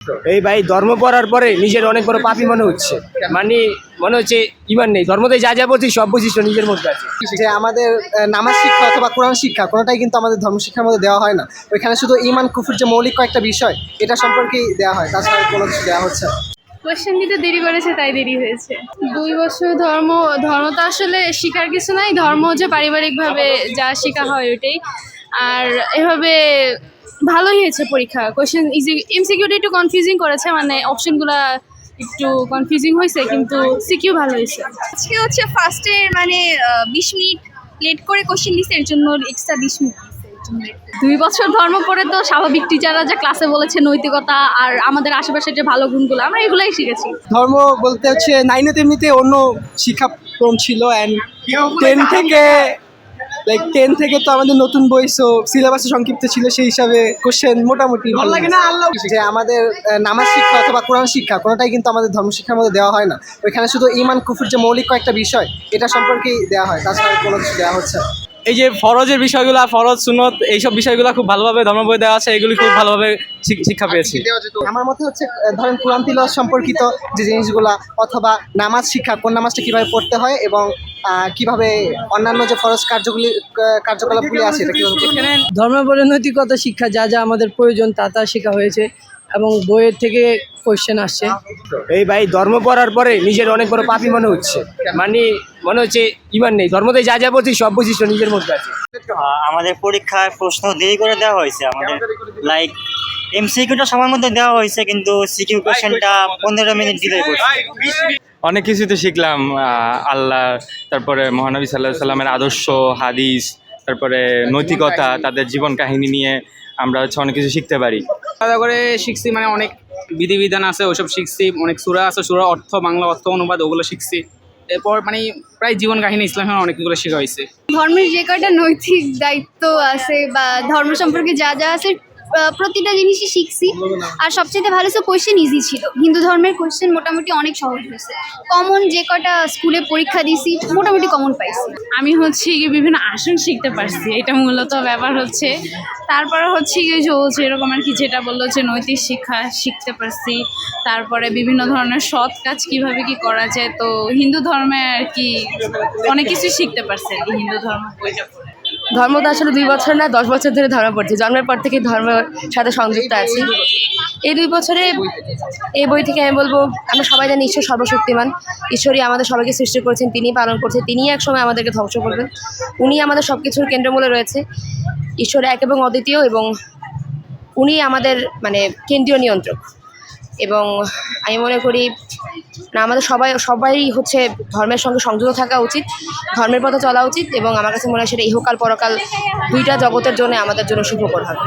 এই ভাই ধর্ম পড়ার পরে নিজের অনেক বড় পাপী মনে হচ্ছে। মানে মনে হচ্ছে ইমান নেই, ধর্মতে যা যা বলছি সব বৈশিষ্ট্য নিজের মধ্যে আছে। যে আমাদের নামাজ শিক্ষা অথবা কোরআন শিক্ষা কোনোটাই কিন্তু আমাদের ধর্ম শিক্ষার মধ্যে দেওয়া হয় না। ওইখানে শুধু ইমান কুফর যে মৌলিক কয়েকটা বিষয় এটা সম্পর্কেই দেওয়া হয়, তাছাড়া কোনো কিছু দেওয়া হচ্ছে না। কোয়েশ্চেন দিতে দেরি করেছে তাই দেরি হয়েছে। 2 বছর ধর্ম তো আসলে শিখার কিছু নাই, ধর্ম হচ্ছে পারিবারিকভাবে যা শেখা হয় ওইটাই। আর এভাবে ভালোই হয়েছে পরীক্ষা। কোয়েশ্চেন ইজি, এমসিকিউটা একটু কনফিউজিং করেছে, মানে অপশনগুলা একটু কনফিউজিং হয়েছে, কিন্তু সিকিউ ভালো হয়েছে। আজকে হচ্ছে ফার্স্টের মানে 20 মিনিট লেট করে কোশ্চেন দিচ্ছে, এর জন্য এক্সট্রা 20 মিনিট দিচ্ছে, এর জন্য 2 বছর ধর্ম পড়ে তো স্বাভাবিক টিচাররা যা ক্লাসে বলেছে নৈতিকতা আর আমাদের আশেপাশে যে ভালো গুণগুলো আমরা এগুলাই শিখেছি। ধর্ম বলতে হচ্ছে 9 এমনিতে অন্য শিক্ষাক্রম ছিল, অ্যান্ড 10 থেকে তো আমাদের নতুন বই, সো সিলেবাসে সংক্ষিপ্ত ছিল, সেই হিসাবে কোশ্চেন মোটামুটি ভালো লাগে না। যে আমাদের নামাজ শিক্ষা অথবা কোরআন শিক্ষা কোনোটাই কিন্তু আমাদের ধর্ম শিক্ষার মধ্যে দেওয়া হয় না। ওইখানে শুধু ইমান কুফর যে মৌলিক কয়েকটা বিষয় এটা সম্পর্কেই দেওয়া হয়, তাছাড়া কোনো কিছু দেওয়া হচ্ছে না। এই যে ফরজের বিষয়গুলো, ফরজ সুন্নত, এইসব বিষয়গুলো খুব ভালোভাবে ধর্ম বই দেওয়া আছে, এগুলি খুব ভালোভাবে শিক্ষা পেয়েছি। আমার মতে হচ্ছে ধরেন কোরআন তিলাওয়াত সম্পর্কিত যে জিনিসগুলা, অথবা নামাজ শিক্ষা, কোন নামাজটা কীভাবে পড়তে হয় এবং কিভাবে অন্যান্য যে ফরজ কার্যকলাপগুলি আছে এটা কীভাবে করতে হয়। ধর্মের নৈতিকতা শিক্ষা যা যা আমাদের প্রয়োজন তা শেখা হয়েছে এবং বইয়ের থেকে কোয়েশ্চেন আসছে। এই ভাই ধর্ম পড়ার পরে নিজের অনেক বড় পাপী মনে হচ্ছে। মানে মনে হচ্ছে ইমান নেই, ধর্মতে যা যা বলছি সব বৈশিষ্ট্য নিজের মধ্যে আছে। আমাদের পরীক্ষায় প্রশ্ন দেরি করে দেওয়া হয়েছে, আমাদের লাইক এমসিকিউটা সময়ের মধ্যে দেওয়া হয়েছে, কিন্তু সিকিউ কোশ্চেনটা 15 মিনিট ডিলে করছে। অনেক কিছুই তো শিখলাম, আল্লাহ, তারপরে মহানবী সাল্লাল্লাহু আলাইহি সাল্লামের আদর্শ, হাদিস, তারপরে নৈতিকতা, তাদের জীবন কাহিনী নিয়ে আমরা অনেক কিছু শিখতে পারি। আলাদা করে শিখছি, মানে অনেক বিধিবিধান আছে ওসব শিখছি, অনেক সূরা আছে, সূরার অর্থ, বাংলা অর্থ অনুবাদ ওগুলো শিখছি। এরপর মানে প্রায় জীবন কাহিনী ইসলামের অনেকগুলো শেখা হয়েছে। ধর্মের যে কয়টা নৈতিক দায়িত্ব আছে বা ধর্ম সম্পর্কে যা যা আছে প্রতিটা জিনিসই শিখছি। আর সবচেয়ে ভালো হচ্ছে কোয়েশ্চেন ইজি ছিল। হিন্দু ধর্মের কোয়েশ্চেন মোটামুটি অনেক সহজ হয়েছে। কমন যে কটা স্কুলে পরীক্ষা দিয়েছি মোটামুটি কমন পাইছি। আমি হচ্ছে বিভিন্ন আসন শিখতে পারছি, এটা মূলত ব্যাপার হচ্ছে। তারপরে হচ্ছে এরকম আর কি, যেটা বললো যে নৈতিক শিক্ষা শিখতে পারছি। তারপরে বিভিন্ন ধরনের সৎ কাজ কিভাবে কি করা যায়, তো হিন্দু ধর্মে আর কি অনেক কিছু শিখতে পারছি আর কি হিন্দু ধর্ম বইটা পড়ে। ধর্ম তো আসলে 2 বছর না 10 বছর ধরে ধর্ম পড়ছি, জন্মের পর থেকে ধর্মের সাথে সংযুক্ত আছি। এই 2 বছরে এই বই থেকে আমি বলবো, আমরা সবাই জানি ঈশ্বর সর্বশক্তিমান, ঈশ্বরই আমাদের সবাইকে সৃষ্টি করেছেন, তিনিই পালন করছেন, তিনিই একসময় আমাদেরকে ধ্বংস করবেন। উনি আমাদের সব কিছুর কেন্দ্রমূলে রয়েছে। ঈশ্বর এক এবং অদ্বিতীয়, এবং উনি আমাদের মানে কেন্দ্রীয় নিয়ন্ত্রক। এবং আমি মনে করি না, আমাদের সবাই হচ্ছে ধর্মের সঙ্গে সংযুক্ত থাকা উচিত, ধর্মের পথে চলা উচিত, এবং আমার কাছে মনে হয় সেটা ইহকাল পরকাল 2টা জগতের জন্য আমাদের জন্য শুভকর হবে।